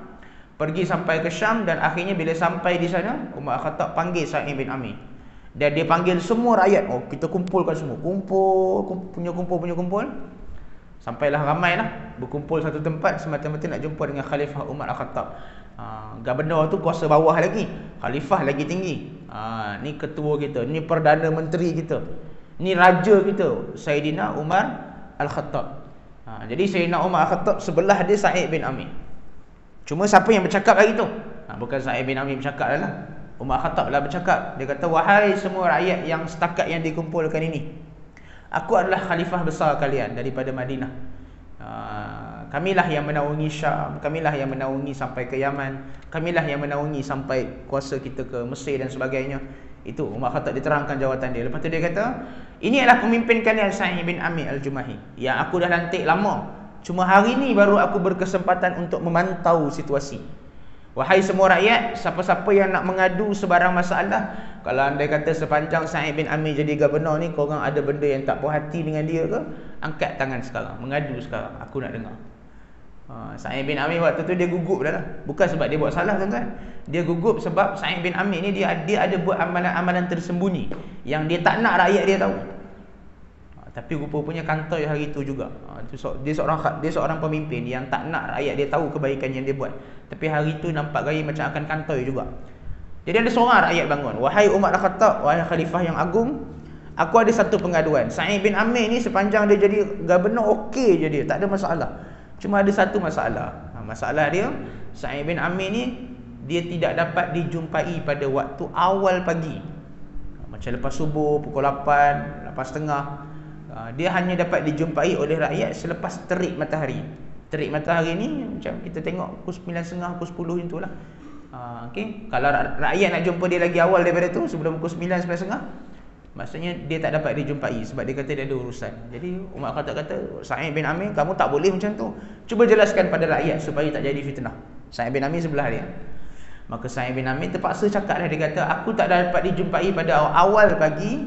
Dan akhirnya bila sampai di sana, Umar Khattab panggil Sa'id bin Amir. Dan dia panggil semua rakyat. Kita kumpulkan semua. Kumpul. Sampailah ramai lah, berkumpul satu tempat semata-mata nak jumpa dengan Khalifah Umar Al-Khattab. Gubernur tu kuasa bawah lagi, Khalifah lagi tinggi. Ni ketua kita, ni Perdana Menteri kita, ni Raja kita, Sayyidina Umar Al-Khattab. Jadi Sayyidina Umar Al-Khattab sebelah dia Sa'id bin Amir. Cuma siapa yang bercakap lagi tu? Bukan Sa'id bin Amir bercakap lah. Umar Al-Khattab lah bercakap. Dia kata, wahai semua rakyat yang setakat yang dikumpulkan ini, aku adalah khalifah besar kalian daripada Madinah. Kamilah yang menaungi Syam, kamilah yang menaungi sampai ke Yaman, kamilah yang menaungi sampai kuasa kita ke Mesir dan sebagainya. Itu Umar Khattab diterangkan jawatan dia. Lepas tu dia kata, ini adalah pemimpin kalian Sa'id bin Amir Al-Jumahi, yang aku dah lantik lama. Cuma hari ni baru aku berkesempatan untuk memantau situasi. Wahai semua rakyat, siapa-siapa yang nak mengadu sebarang masalah, kalau anda kata sepanjang Sa'id bin Amir jadi gubernur ni, korang ada benda yang tak puas hati dengan dia ke, angkat tangan sekarang, mengadu sekarang, aku nak dengar. Sa'id bin Amir waktu tu dia gugup dah lah. Bukan sebab dia buat salah tuan-tuan. Dia gugup sebab Sa'id bin Amir ni dia ada buat amalan-amalan tersembunyi yang dia tak nak rakyat dia tahu. Tapi rupa-rupanya kantoi hari itu juga. Dia seorang pemimpin yang tak nak rakyat dia tahu kebaikan yang dia buat. Tapi hari itu nampak gaya macam akan kantoi juga. Jadi ada seorang rakyat bangun, "Wahai Umar Al-Khattab, wahai khalifah yang agung, aku ada satu pengaduan. Sa'id bin Amir ni sepanjang dia jadi gubernur okey je dia, tak ada masalah. Cuma ada satu masalah. Masalah dia, Sa'id bin Amir ni dia tidak dapat dijumpai pada waktu awal pagi. Macam lepas subuh pukul 8, 8.30. Dia hanya dapat dijumpai oleh rakyat selepas terik matahari. Terik matahari ni macam kita tengok pukul 9.30, pukul 10 itulah. Okey, kalau rakyat nak jumpa dia lagi awal daripada tu, sebelum pukul 9, 9.30, maksudnya dia tak dapat dijumpai sebab dia kata dia ada urusan. Jadi Umar kata, "Sa'id bin Amir, kamu tak boleh macam tu. Cuba jelaskan pada rakyat supaya tak jadi fitnah." Sa'id bin Amir sebelah dia. Maka Sa'id bin Amir terpaksa cakap lah, dia kata, "Aku tak dapat dijumpai pada awal pagi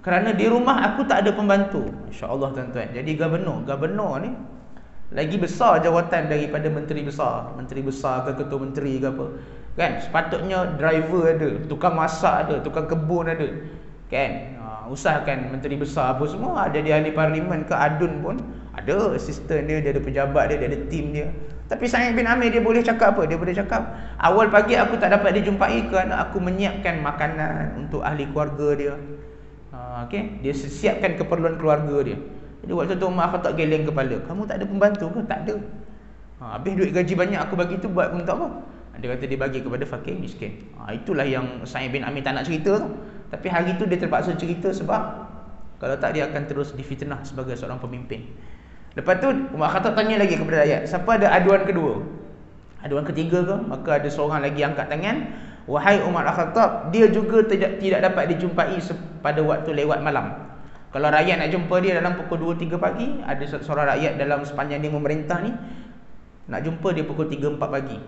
kerana di rumah aku tak ada pembantu." Insya-Allah tuan-tuan. Jadi gubernur ni lagi besar jawatan daripada menteri besar ke ketua menteri ke apa. Kan? Sepatutnya driver ada, tukang masak ada, tukang kebun ada. Kan? Usahakan menteri besar apa semua ada, dia ahli parlimen ke adun pun ada asisten dia ada pejabat dia ada tim dia. Tapi Sa'id bin Amir dia boleh cakap apa? Dia boleh cakap, "Awal pagi aku tak dapat dijumpai kerana aku menyiapkan makanan untuk ahli keluarga dia." Okey, dia siapkan keperluan keluarga dia. Jadi waktu tu Umar Khattab geleng kepala, "Kamu tak ada pembantu ke?" "Tak ada." "Habis duit gaji banyak aku bagi tu buat untuk apa?" Dia kata dia bagi kepada fakir miskin. Itulah yang Sa'id bin Amir tak nak cerita tu. Tapi hari tu dia terpaksa cerita sebab kalau tak dia akan terus difitnah sebagai seorang pemimpin. Lepas tu Umar Khattab tanya lagi kepada rakyat, siapa ada aduan kedua? Aduan ketiga ke? Maka ada seorang lagi angkat tangan, "Wahai Umar Al-Khattab, dia juga tidak dapat dijumpai pada waktu lewat malam." Kalau rakyat nak jumpa dia dalam pukul 2-3 pagi, ada seorang rakyat dalam sepanjang dia memerintah ni nak jumpa dia pukul 3-4 pagi.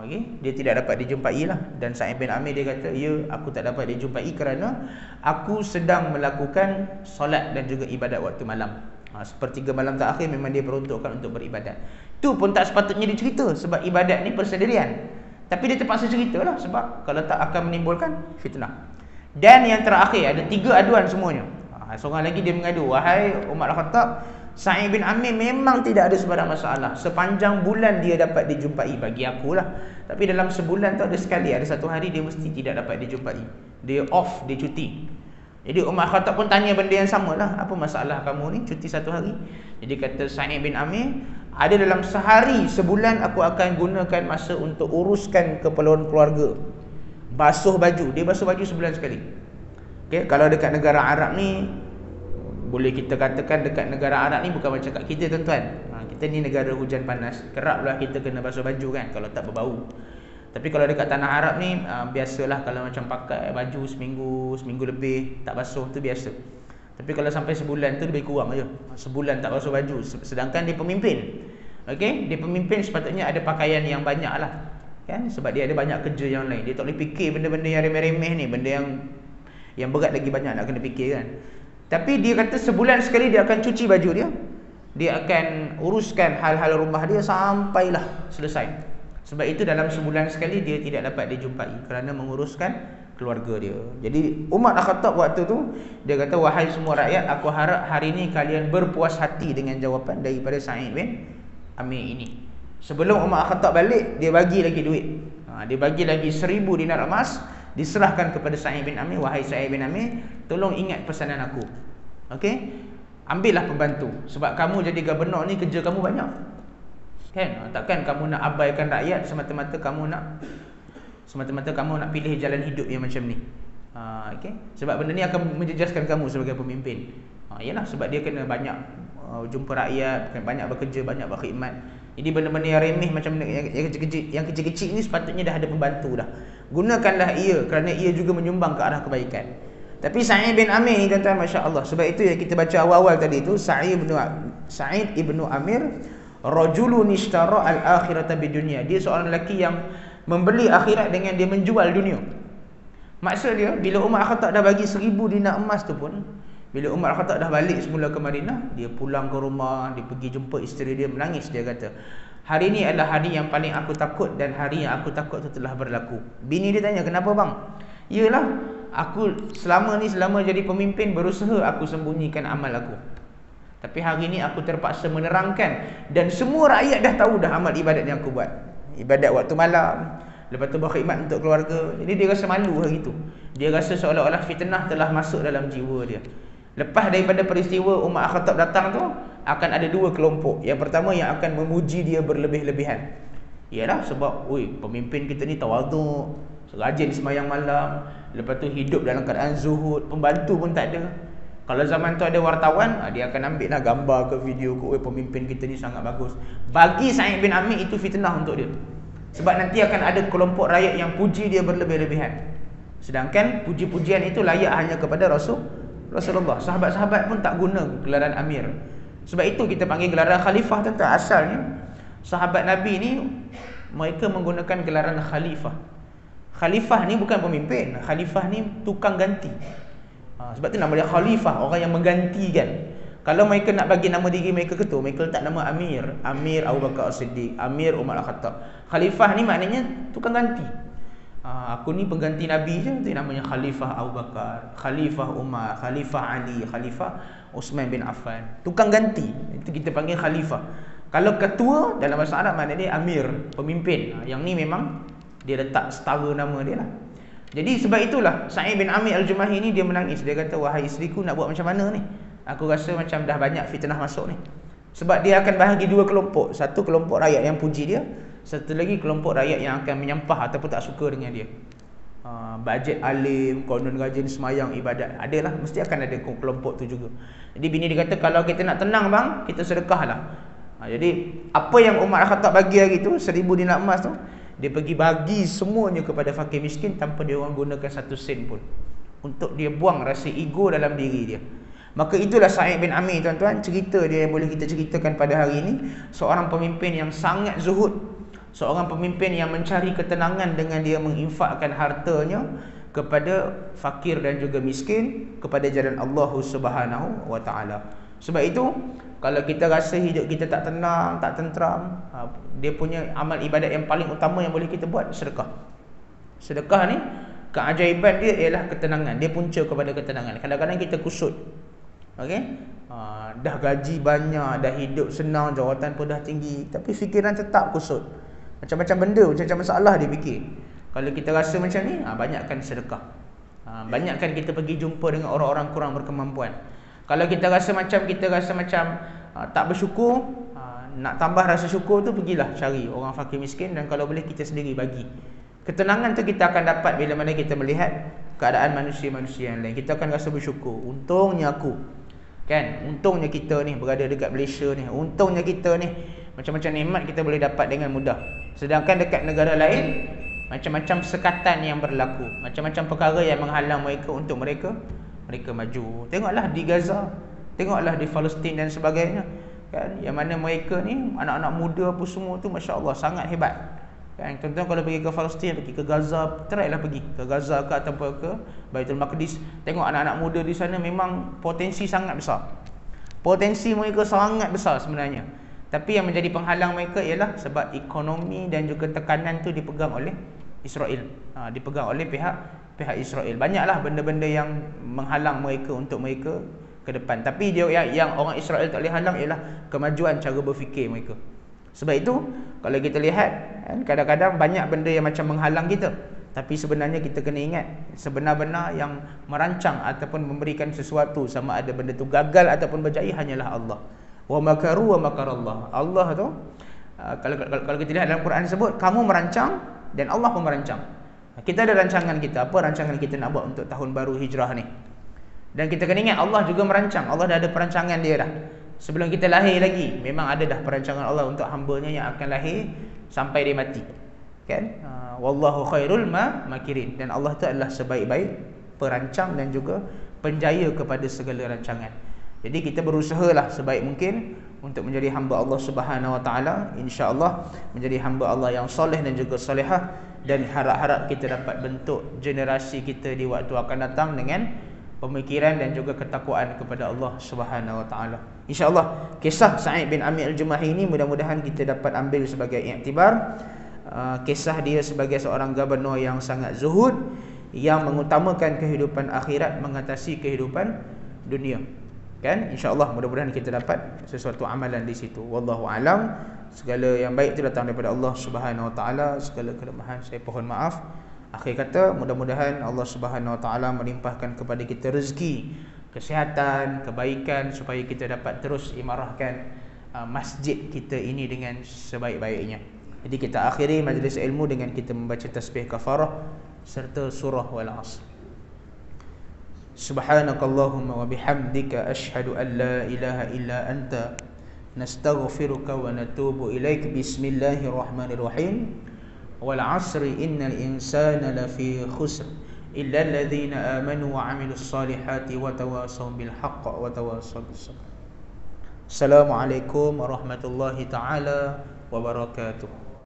Okay. Dia tidak dapat dijumpai lah. Dan Sa'id bin Amir dia kata, "Ya, aku tak dapat dijumpai kerana aku sedang melakukan solat dan juga ibadat waktu malam." Sepertiga malam terakhir memang dia peruntukkan untuk beribadat. Tu pun tak sepatutnya dicerita sebab ibadat ni persendirian. Tapi dia terpaksa ceritalah sebab kalau tak akan menimbulkan fitnah. Dan yang terakhir, ada 3 aduan semuanya. Seorang lagi dia mengadu, "Wahai Umar Al-Khattab, Sa'id bin Amir memang tidak ada sebarang masalah. Sepanjang bulan dia dapat dijumpai, bagi akulah. Tapi dalam sebulan tu ada sekali, ada satu hari dia mesti tidak dapat dijumpai. Dia off, dia cuti." Jadi Umar Khattab pun tanya benda yang sama lah, "Apa masalah kamu ni cuti satu hari?" Jadi kata Sa'id bin Amir, "Ada dalam sehari, sebulan aku akan gunakan masa untuk uruskan keperluan keluarga. Basuh baju." Dia basuh baju sebulan sekali. Okay, kalau dekat negara Arab ni, boleh kita katakan dekat negara Arab ni bukan macam kat kita tuan-tuan. Kita ni negara hujan panas, keraplah kita kena basuh baju kan kalau tak berbau. Tapi kalau dekat tanah Arab ni biasalah kalau macam pakai baju seminggu lebih tak basuh tu biasa. Tapi kalau sampai sebulan tu lebih kurang aja. Sebulan tak basuh baju, sedangkan dia pemimpin. Okey, dia pemimpin sepatutnya ada pakaian yang banyak lah. Kan? Sebab dia ada banyak kerja yang lain. Dia tak boleh fikir benda-benda yang remeh-remeh ni, benda yang berat lagi banyak nak kena fikir kan. Tapi dia kata sebulan sekali dia akan cuci baju dia. Dia akan uruskan hal-hal rumah dia sampailah selesai. Sebab itu dalam sebulan sekali dia tidak dapat dijumpai kerana menguruskan keluarga dia. Jadi Umar Al-Khattab waktu tu dia kata, "Wahai semua rakyat, aku harap hari ini kalian berpuas hati dengan jawapan daripada Sa'id bin Amir ini." Sebelum Umar Al-Khattab balik, dia bagi lagi duit. Dia bagi lagi 1000 dinar emas, diserahkan kepada Sa'id bin Amir. "Wahai Sa'id bin Amir, tolong ingat pesanan aku. Okey? Ambillah pembantu sebab kamu jadi gubernur ni kerja kamu banyak. Kan? Takkan kamu nak abaikan rakyat semata-mata kamu nak pilih jalan hidup yang macam ni." Okey? Sebab benda ni akan menjejaskan kamu sebagai pemimpin. Yalah, sebab dia kena banyak jumpa rakyat, banyak bekerja, banyak berkhidmat. Jadi benda-benda yang remeh macam yang kecil-kecil ni sepatutnya dah ada pembantu dah. Gunakanlah ia kerana ia juga menyumbang ke arah kebaikan. Tapi Sa'id bin Amir ni tuan-tuan, masya-Allah. Sebab itu yang kita baca awal-awal tadi tu, Sa'id ibnu Amir rajulun ishtara al-akhirata bidunya. Dia seorang lelaki yang membeli akhirat dengan dia menjual dunia. Maksud dia, bila Umar Khattab dah bagi 1000 dinar emas tu pun, Bila Umar Al-Khattab dah balik semula ke Madinah, dia pulang ke rumah, dia pergi jumpa isteri dia, menangis. Dia kata, hari ni adalah hari yang paling aku takut, dan hari yang aku takut itu telah berlaku. Bini dia tanya, kenapa bang? Yalah, aku selama jadi pemimpin berusaha aku sembunyikan amal aku, tapi hari ni aku terpaksa menerangkan, dan semua rakyat dah tahu dah amal ibadat yang aku buat. Ibadat waktu malam, lepas tu berkhidmat untuk keluarga. Jadi dia rasa malu hari tu. Dia rasa seolah-olah fitnah telah masuk dalam jiwa dia. Lepas daripada peristiwa Umar Al-Khattab datang tu, akan ada dua kelompok. Yang pertama yang akan memuji dia berlebih-lebihan. Ialah sebab, pemimpin kita ni tawaduk, rajin sembahyang malam, lepas tu hidup dalam keadaan zuhud, pembantu pun tak ada. Kalau zaman tu ada wartawan, dia akan ambil lah gambar ke video ke, pemimpin kita ni sangat bagus. Bagi Sa'id bin Amir itu fitnah untuk dia. Sebab nanti akan ada kelompok rakyat yang puji dia berlebih-lebihan. Sedangkan puji-pujian itu layak hanya kepada Rasulullah. Sahabat-sahabat pun tak guna gelaran amir. Sebab itu kita panggil gelaran khalifah. Tentu asalnya sahabat Nabi ni mereka menggunakan gelaran khalifah. Khalifah ni bukan pemimpin, khalifah ni tukang ganti. Sebab tu nama dia khalifah, orang yang menggantikan. Kalau mereka nak bagi nama diri mereka ketua, mereka letak nama Amir. Amir Abu Bakar As-Siddiq, Amir Umar Al-Khattab. Khalifah ni maknanya tukang ganti. Aku ni pengganti Nabi je, itu namanya Khalifah Abu Bakar, Khalifah Umar, Khalifah Ali, Khalifah Uthman bin Affan. Tukang ganti, itu kita panggil Khalifah. Kalau ketua dalam bahasa Arab maknanya dia Amir, pemimpin. Yang ni memang dia letak setara nama dia lah. Jadi sebab itulah Sa'id bin Amir Al-Jumahi ni dia menangis. Dia kata, wahai isteriku, nak buat macam mana ni? Aku rasa macam dah banyak fitnah masuk ni. Sebab dia akan bahagi dua kelompok. Satu kelompok rakyat yang puji dia, satu lagi kelompok rakyat yang akan menyampah ataupun tak suka dengan dia. Bajet alim, konon rajin semayang, ibadat, adalah, mesti akan ada kelompok tu juga. Jadi bini dia kata, kalau kita nak tenang bang, kita sedekah lah. Jadi apa yang Umar Al-Khattab bagi hari tu, 1000 dinar emas tu, dia pergi bagi semuanya kepada fakir miskin tanpa dia orang gunakan satu sen pun, untuk dia buang rasa ego dalam diri dia. Maka itulah Sa'id bin Amir, tuan-tuan, cerita dia yang boleh kita ceritakan pada hari ini. Seorang pemimpin yang sangat zuhud, seorang pemimpin yang mencari ketenangan dengan dia menginfakkan hartanya kepada fakir dan juga miskin, kepada jalan Allah Subhanahu wa taala. Sebab itu kalau kita rasa hidup kita tak tenang, tak tenteram, dia punya amal ibadat yang paling utama yang boleh kita buat, sedekah. Sedekah ni keajaiban dia ialah ketenangan. Dia punca kepada ketenangan. Kadang-kadang kita kusut, dah gaji banyak, dah hidup senang, jawatan pun dah tinggi, tapi fikiran tetap kusut. Macam-macam benda, macam-macam masalah dia fikir. Kalau kita rasa macam ni, banyakkan sedekah. Banyakkan kita pergi jumpa dengan orang-orang kurang berkemampuan. Kalau kita rasa macam tak bersyukur, nak tambah rasa syukur tu, pergilah cari orang fakir miskin, dan kalau boleh kita sendiri bagi. Ketenangan tu kita akan dapat bila mana kita melihat keadaan manusia-manusia yang lain. Kita akan rasa bersyukur. Untungnya aku, kan, untungnya kita ni berada dekat Malaysia ni, untungnya kita ni macam-macam nikmat kita boleh dapat dengan mudah. Sedangkan dekat negara lain, macam-macam sekatan yang berlaku, macam-macam perkara yang menghalang mereka untuk mereka maju. Tengoklah di Gaza, tengoklah di Palestin dan sebagainya, kan, yang mana mereka ni anak-anak muda apa semua tu, masya-Allah, sangat hebat. Kan, tuan-tuan kalau pergi ke Palestin, pergi ke Gaza, try lah pergi ke Gaza ke ataupun ke Baitul Maqdis, tengok anak-anak muda di sana, memang potensi sangat besar. Potensi mereka sangat besar sebenarnya. Tapi yang menjadi penghalang mereka ialah sebab ekonomi dan juga tekanan tu dipegang oleh Israel. Dipegang oleh pihak Israel. Banyaklah benda-benda yang menghalang mereka untuk mereka ke depan. Tapi dia yang orang Israel tak boleh halang ialah kemajuan cara berfikir mereka. Sebab itu kalau kita lihat, kadang-kadang banyak benda yang macam menghalang kita, tapi sebenarnya kita kena ingat, sebenar-benar yang merancang ataupun memberikan sesuatu, sama ada benda tu gagal ataupun berjaya, hanyalah Allah. Wa makaru wa makarallah. Allah tu, kalau kita lihat dalam Quran sebut, kamu merancang dan Allah pun merancang. Kita ada rancangan kita, apa rancangan kita nak buat untuk tahun baru hijrah ni. Dan kita kena ingat, Allah juga merancang. Allah dah ada perancangan dia dah. Sebelum kita lahir lagi, memang ada dah perancangan Allah untuk hamba-Nya yang akan lahir sampai dia mati. Kan? Wallahu khairul makirin. Dan Allah tu adalah sebaik-baik perancang dan juga penjaya kepada segala rancangan. Jadi kita berusahalah sebaik mungkin untuk menjadi hamba Allah Subhanahu wa taala, insya-Allah menjadi hamba Allah yang soleh dan juga solehah, dan harap-harap kita dapat bentuk generasi kita di waktu akan datang dengan pemikiran dan juga ketakwaan kepada Allah Subhanahu wa taala. Insya-Allah kisah Sa'id bin Amir Al-Jumahi ini mudah-mudahan kita dapat ambil sebagai iktibar. Kisah dia sebagai seorang gubernur yang sangat zuhud, yang mengutamakan kehidupan akhirat mengatasi kehidupan dunia. Kan? Insya-Allah mudah-mudahan kita dapat sesuatu amalan di situ. Wallahu alam. Segala yang baik itu datang daripada Allah Subhanahu wa taala, segala kelemahan saya mohon maaf. Akhir kata, mudah-mudahan Allah Subhanahu wa taala melimpahkan kepada kita rezeki, kesihatan, kebaikan supaya kita dapat terus imarahkan masjid kita ini dengan sebaik-baiknya. Jadi kita akhiri majlis ilmu dengan kita membaca tasbih kafarah serta surah Wal 'Asr. Subhanakallahumma wa bihamdika asyhadu an la ilaha illa anta nastaghfiruka wa natubu ilaik. Bismillahirrahmanirrahim. Wal 'asri innal insana lafi khusr illa alladhina amanu wa 'amilus solihati wa tawasaw bil haqq wa tawasaw bis sabr. Assalamualaikum warahmatullahi taala wabarakatuh.